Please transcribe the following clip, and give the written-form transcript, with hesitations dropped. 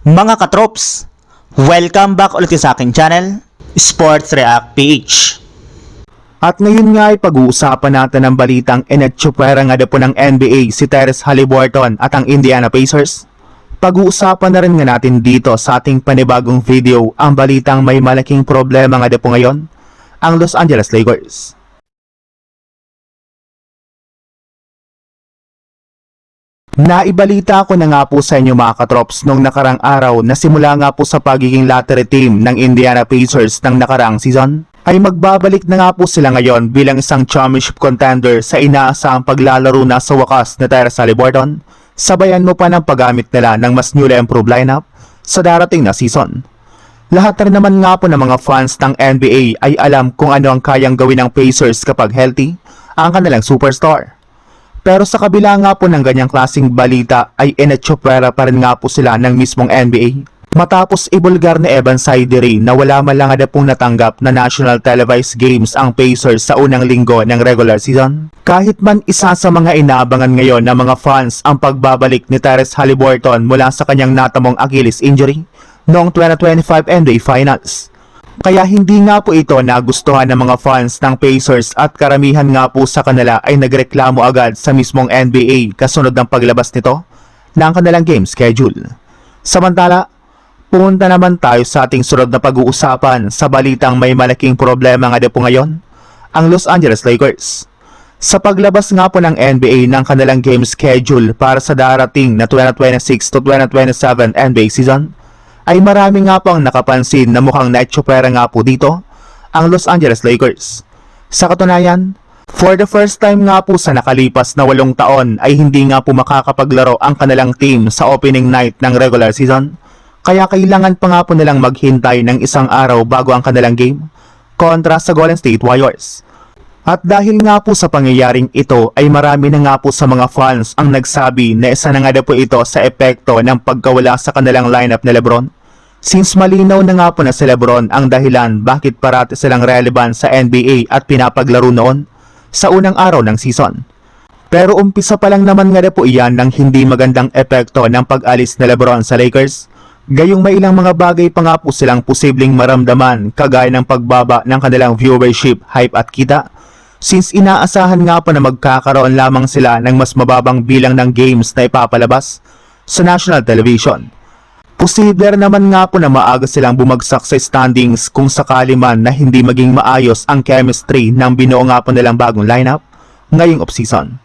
Mga katrops, welcome back ulit sa aking channel, Sports React PH. At ngayon nga ay pag-uusapan natin ang balitang inetsupwera nga po ng NBA si Tyrese Haliburton at ang Indiana Pacers. Pag-uusapan na rin nga natin dito sa ating panibagong video ang balitang may malaking problema nga po ngayon, ang Los Angeles Lakers. Naibalita ko na nga po sa inyo mga katrops nung nakarang araw na simula nga po sa pagiging lottery team ng Indiana Pacers ng nakarang season, ay magbabalik na nga po sila ngayon bilang isang championship contender sa inaasahang paglalaro na sa wakas na Tyrese Haliburton, sabayan mo pa ng paggamit nila ng mas newly improved lineup sa darating na season. Lahat rin naman nga po ng mga fans ng NBA ay alam kung ano ang kayang gawin ng Pacers kapag healthy ang kanilang superstar. Pero sa kabila nga po ng ganyang klaseng balita ay inetsupwera pa rin nga po sila ng mismong NBA. Matapos ibulgar ni Evan Sidery na wala man lang na pong natanggap na national televised games ang Pacers sa unang linggo ng regular season. Kahit man isa sa mga inaabangan ngayon ng mga fans ang pagbabalik ni Tyrese Haliburton mula sa kanyang natamong Achilles injury noong 2025 NBA Finals. Kaya hindi nga po ito nagustuhan ng mga fans ng Pacers at karamihan nga po sa kanila ay nagreklamo agad sa mismong NBA kasunod ng paglabas nito ng kanilang game schedule. Samantala, pumunta naman tayo sa ating sunod na pag-uusapan sa balitang may malaking problema nga po ngayon, ang Los Angeles Lakers. Sa paglabas nga po ng NBA ng kanilang game schedule para sa darating na 2026 to 2027 NBA season, ay marami nga po ang nakapansin na mukhang naitsupwera nga po dito ang Los Angeles Lakers. Sa katunayan, for the first time nga po sa nakalipas na 8 taon ay hindi nga po makakapaglaro ang kanilang team sa opening night ng regular season, kaya kailangan pa nga po nilang maghintay ng isang araw bago ang kanilang game kontra sa Golden State Warriors. At dahil nga po sa pangyayaring ito ay marami na nga po sa mga fans ang nagsabi na isa na nga po ito sa epekto ng pagkawala sa kanilang lineup ni Lebron. Since malinaw na nga po na si Lebron ang dahilan bakit parati silang relevant sa NBA at pinapaglaro noon sa unang araw ng season. Pero umpisa pa lang naman nga po iyan ng hindi magandang epekto ng pag-alis ni Lebron sa Lakers. Gayong may ilang mga bagay pa nga po silang posibleng maramdaman kagaya ng pagbaba ng kanilang viewership, hype at kita. Since inaasahan nga po na magkakaroon lamang sila ng mas mababang bilang ng games na ipapalabas sa national television. Posible naman nga po na maaga silang bumagsak sa standings kung sakali man na hindi maging maayos ang chemistry ng binuo nga po nilang bagong lineup ngayong offseason.